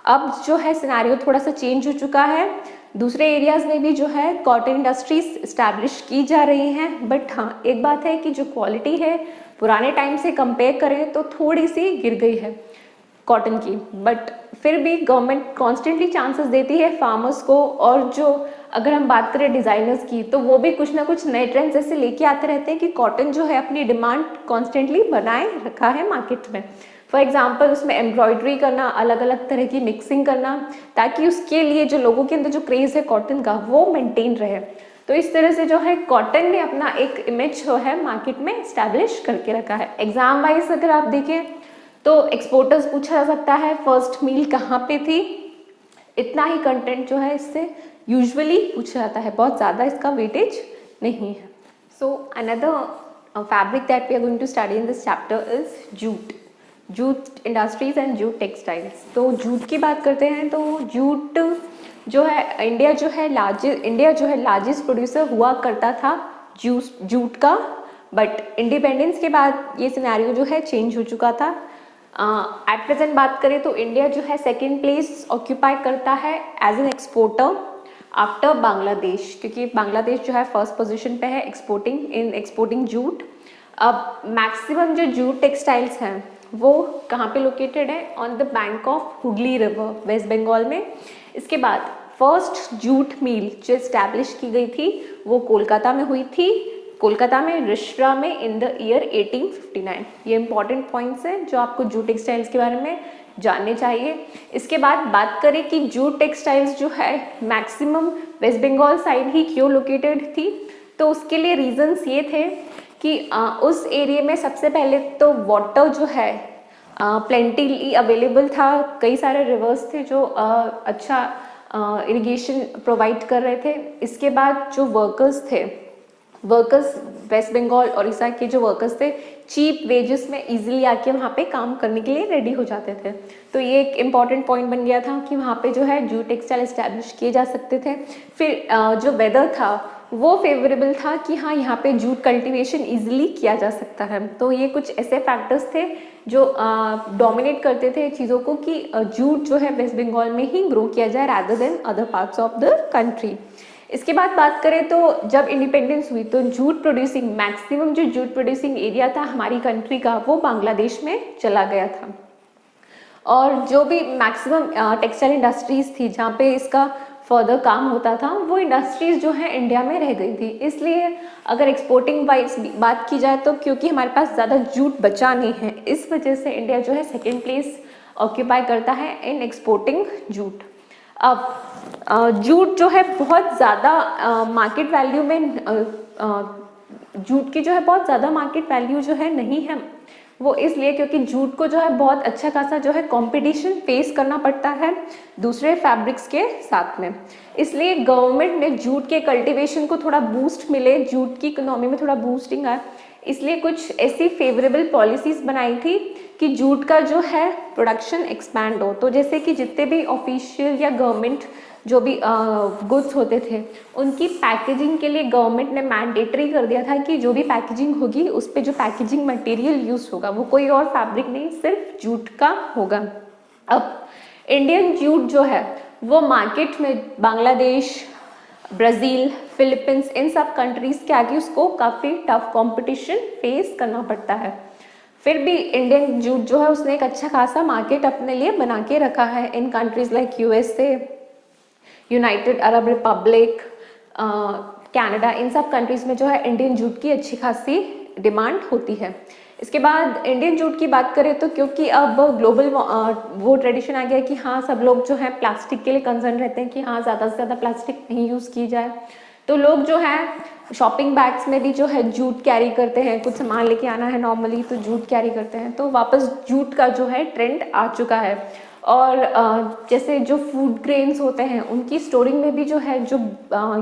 B: अब जो है सिनेरियो थोड़ा सा चेंज हो चुका है, दूसरे एरियाज में भी जो है कॉटन इंडस्ट्रीज इस्टेब्लिश की जा रही हैं, बट हाँ एक बात है कि जो क्वालिटी है पुराने टाइम से कंपेयर करें तो थोड़ी सी गिर गई है कॉटन की, बट फिर भी गवर्नमेंट कॉन्स्टेंटली चांसेस देती है फार्मर्स को, और जो अगर हम बात करें डिज़ाइनर्स की तो वो भी कुछ ना कुछ नए ट्रेंड्स ऐसे लेके आते रहते हैं कि कॉटन जो है अपनी डिमांड कॉन्स्टेंटली बनाए रखा है मार्केट में। फॉर एग्जाम्पल उसमें एम्ब्रॉयडरी करना, अलग अलग तरह की मिक्सिंग करना, ताकि उसके लिए जो लोगों के अंदर जो क्रेज़ है कॉटन का वो मेंटेन रहे। तो इस तरह से जो है कॉटन ने अपना एक इमेज जो है मार्केट में इस्टेब्लिश करके रखा है। एग्जाम वाइज अगर आप देखें तो एक्सपोर्टर्स पूछा जा सकता है फर्स्ट मील कहाँ पे थी, इतना ही कंटेंट जो है इससे यूजुअली पूछा जाता है, बहुत ज़्यादा इसका वेटेज नहीं है। So another fabric that we are going to study in this chapter is jute. Jute industries and jute textiles. तो जूट की बात करते हैं तो जूट जो है इंडिया जो है लार्जेस्ट प्रोड्यूसर हुआ करता था जूट का, बट इंडिपेंडेंस के बाद ये सिनेरियो जो है चेंज हो चुका था। एट प्रेजेंट बात करें तो इंडिया जो है सेकेंड प्लेस ऑक्यूपाई करता है as an exporter after Bangladesh, क्योंकि बांग्लादेश जो है फर्स्ट पोजीशन पे है एक्सपोर्टिंग जूट। अब मैक्सिमम जो जूट टेक्सटाइल्स हैं वो कहाँ पे लोकेटेड है? On the bank of Hooghly river, West Bengal में। इसके बाद फर्स्ट जूट मिल जो इस्टेब्लिश की गई थी वो कोलकाता में हुई थी, कोलकाता में रिश्रा में इन द ईयर 1859। ये इंपॉर्टेंट पॉइंट्स हैं जो आपको जूट टेक्सटाइल्स के बारे में जानने चाहिए। इसके बाद बात करें कि जूट टेक्सटाइल्स जो है मैक्सिमम वेस्ट बंगाल साइड ही क्यों लोकेटेड थी, तो उसके लिए रीजंस ये थे कि उस एरिया में सबसे पहले तो वाटर जो है प्लेंटीली अवेलेबल था, कई सारे रिवर्स थे जो अच्छा इरिगेशन प्रोवाइड कर रहे थे। इसके बाद जो वर्कर्स वेस्ट बंगाल उड़ीसा के जो वर्कर्स थे चीप वेजेस में इजीली आके वहाँ पे काम करने के लिए रेडी हो जाते थे। तो ये एक इम्पॉर्टेंट पॉइंट बन गया था कि वहाँ पे जो है जूट टेक्सटाइल इस्टेब्लिश किए जा सकते थे। फिर जो वेदर था वो फेवरेबल था कि हाँ यहाँ पे जूट कल्टीवेशन इजीली किया जा सकता है। तो ये कुछ ऐसे फैक्टर्स थे जो डोमिनेट करते थे चीज़ों को कि जूट जो है वेस्ट बंगाल में ही ग्रो किया जाए rather than other parts of the country. इसके बाद बात करें तो जब इंडिपेंडेंस हुई तो मैक्सिमम जो जूट प्रोड्यूसिंग एरिया था हमारी कंट्री का वो बांग्लादेश में चला गया था। और जो भी मैक्सिमम टेक्सटाइल इंडस्ट्रीज थी जहाँ पे इसका फर्दर काम होता था वो इंडस्ट्रीज जो है इंडिया में रह गई थी। इसलिए अगर एक्सपोर्टिंग वाइज बात की जाए तो क्योंकि हमारे पास ज़्यादा जूट बचा नहीं है, इस वजह से इंडिया जो है सेकेंड प्लेस ऑक्यूपाई करता है इन एक्सपोर्टिंग जूट। अब जूट जो है बहुत ज़्यादा मार्केट वैल्यू में जूट की जो है बहुत ज़्यादा मार्केट वैल्यू जो है नहीं है, वो इसलिए क्योंकि जूट को जो है बहुत अच्छा खासा जो है कंपटीशन फेस करना पड़ता है दूसरे फैब्रिक्स के साथ में। इसलिए गवर्नमेंट ने जूट के कल्टीवेशन को थोड़ा बूस्ट मिले, जूट की इकोनॉमी में थोड़ा बूस्टिंग आए, इसलिए कुछ ऐसी फेवरेबल पॉलिसीज बनाई थी कि जूट का जो है प्रोडक्शन एक्सपैंड हो। तो जैसे कि जितने भी ऑफिशियल या गवर्नमेंट जो भी गुड्स होते थे उनकी पैकेजिंग के लिए गवर्नमेंट ने मैंडेटरी कर दिया था कि जो भी पैकेजिंग होगी उस पे जो पैकेजिंग मटेरियल यूज होगा वो कोई और फैब्रिक नहीं सिर्फ जूट का होगा। अब इंडियन जूट जो है वो मार्केट में बांग्लादेश, ब्राज़ील, फिलीपींस इन सब कंट्रीज़ के आगे उसको काफ़ी टफ कंपटीशन फेस करना पड़ता है। फिर भी इंडियन जूट जो है उसने एक अच्छा खासा मार्केट अपने लिए बना के रखा है in countries like USA, United Arab Republic, Canada, इन सब कंट्रीज़ में जो है इंडियन जूट की अच्छी खासी डिमांड होती है। इसके बाद इंडियन जूट की बात करें तो क्योंकि अब ग्लोबल वो ट्रेडिशन आ गया है कि हाँ सब लोग जो है प्लास्टिक के लिए कंसर्न रहते हैं कि हाँ ज़्यादा से ज़्यादा प्लास्टिक नहीं यूज़ की जाए, तो लोग जो है शॉपिंग बैग्स में भी जो है जूट कैरी करते हैं, कुछ सामान लेके आना है नॉर्मली तो जूट कैरी करते हैं, तो वापस जूट का जो है ट्रेंड आ चुका है। और जैसे जो फूड ग्रेन्स होते हैं उनकी स्टोरिंग में भी जो है जो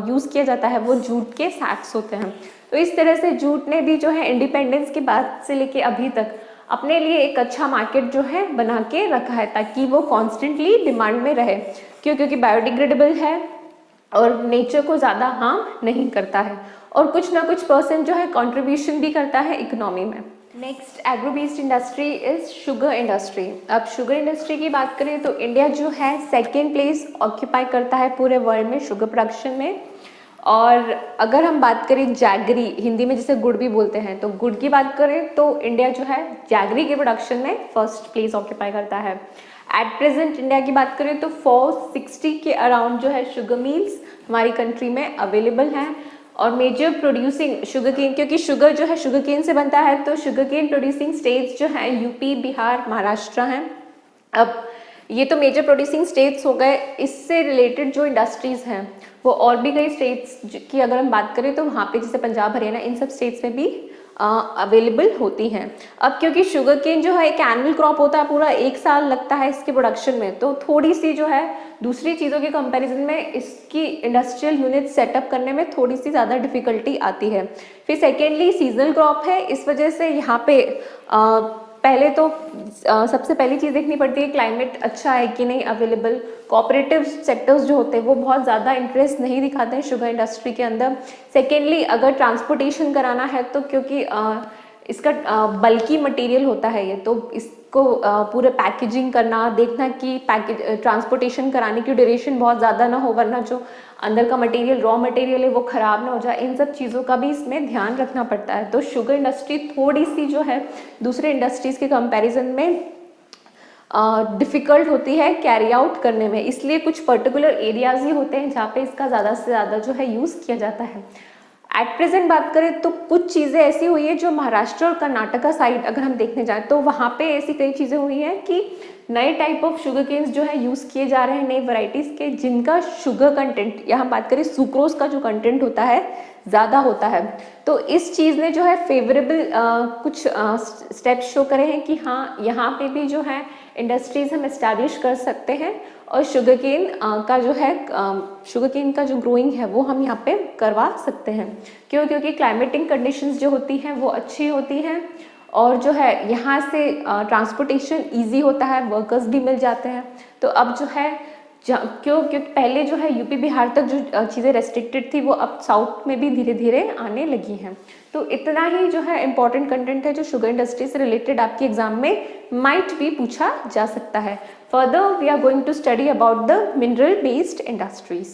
B: यूज़ किया जाता है वो जूट के सैक्स होते हैं। तो इस तरह से जूट ने भी जो है इंडिपेंडेंस के बाद से लेके अभी तक अपने लिए एक अच्छा मार्केट जो है बना के रखा है ताकि वो कॉन्स्टेंटली डिमांड में रहे। क्योंकि बायोडिग्रेडेबल है और नेचर को ज़्यादा हार्म नहीं करता है और कुछ ना कुछ परसेंट जो है कंट्रीब्यूशन भी करता है इकोनॉमी में। Next agro based industry is sugar industry. अब शुगर इंडस्ट्री की बात करें तो इंडिया जो है सेकेंड प्लेस ऑक्यूपाई करता है पूरे वर्ल्ड में शुगर प्रोडक्शन में। और अगर हम बात करें जैगरी, हिंदी में जिसे गुड़ भी बोलते हैं, तो गुड़ की बात करें तो इंडिया जो है जैगरी के प्रोडक्शन में फर्स्ट प्लेस ऑक्यूपाई करता है। एट प्रेजेंट इंडिया की बात करें तो 460 के अराउंड जो है शुगर मिल्स हमारी कंट्री में अवेलेबल हैं और मेजर प्रोड्यूसिंग शुगर केन, क्योंकि शुगर जो है शुगर केन से बनता है, तो शुगर केन प्रोड्यूसिंग स्टेट्स जो हैं यूपी, बिहार, महाराष्ट्र हैं। अब ये तो मेजर प्रोड्यूसिंग स्टेट्स हो गए, इससे रिलेटेड जो इंडस्ट्रीज़ हैं वो और भी कई स्टेट्स की अगर हम बात करें तो वहाँ पे जैसे पंजाब, हरियाणा, इन सब स्टेट्स में भी अवेलेबल होती हैं। अब क्योंकि शुगर केन जो है एक एनुअल क्रॉप होता है, पूरा एक साल लगता है इसके प्रोडक्शन में, तो थोड़ी सी जो है दूसरी चीज़ों के कंपैरिजन में इसकी इंडस्ट्रियल यूनिट सेटअप करने में थोड़ी सी ज़्यादा डिफिकल्टी आती है। फिर सेकेंडली सीजनल क्रॉप है, इस वजह से यहाँ पे पहले तो सबसे पहली चीज़ देखनी पड़ती है क्लाइमेट अच्छा है कि नहीं अवेलेबल। कोऑपरेटिव सेक्टर्स जो होते हैं वो बहुत ज़्यादा इंटरेस्ट नहीं दिखाते हैं शुगर इंडस्ट्री के अंदर। सेकेंडली अगर ट्रांसपोर्टेशन कराना है तो क्योंकि इसका बल्की मटेरियल होता है ये, तो इसको पूरे पैकेजिंग करना, देखना कि पैकेज ट्रांसपोर्टेशन कराने की ड्यूरेशन बहुत ज़्यादा ना हो, वरना जो अंदर का मटेरियल रॉ मटेरियल है वो ख़राब ना हो जाए, इन सब चीज़ों का भी इसमें ध्यान रखना पड़ता है। तो शुगर इंडस्ट्री थोड़ी सी जो है दूसरे इंडस्ट्रीज़ के कंपैरिजन में डिफ़िकल्ट होती है कैरी आउट करने में, इसलिए कुछ पर्टिकुलर एरियाज़ ही होते हैं जहाँ पे इसका ज़्यादा से ज़्यादा जो है यूज़ किया जाता है। एट प्रेजेंट बात करें तो कुछ चीज़ें ऐसी हुई है जो महाराष्ट्र और कर्नाटका साइड अगर हम देखने जाएं तो वहाँ पे ऐसी कई चीज़ें हुई हैं कि नए टाइप ऑफ शुगर केन्स जो है यूज़ किए जा रहे हैं, नई वैरायटीज़ के, जिनका शुगर कंटेंट या हम बात करें सुक्रोज का जो कंटेंट होता है ज़्यादा होता है। तो इस चीज़ ने जो है फेवरेबल कुछ स्टेप्स शो करे हैं कि हाँ यहाँ पे भी जो है इंडस्ट्रीज़ हम इस्टेब्लिश कर सकते हैं और शुगर केन का जो है शुगर केन का जो ग्रोइंग है वो हम यहाँ पे करवा सकते हैं। क्यों? क्योंकि क्लाइमेटिक कंडीशंस जो होती हैं वो अच्छी होती हैं और जो है यहाँ से ट्रांसपोर्टेशन इजी होता है, वर्कर्स भी मिल जाते हैं। तो अब जो है क्योंकि पहले जो है यूपी बिहार तक जो चीज़ें रेस्ट्रिक्टेड थी वो अब साउथ में भी धीरे धीरे आने लगी हैं। तो इतना ही जो है इम्पॉर्टेंट कंटेंट है जो शुगर इंडस्ट्री से रिलेटेड आपके एग्जाम में माइट भी पूछा जा सकता है। Further we are going to study about the mineral based industries.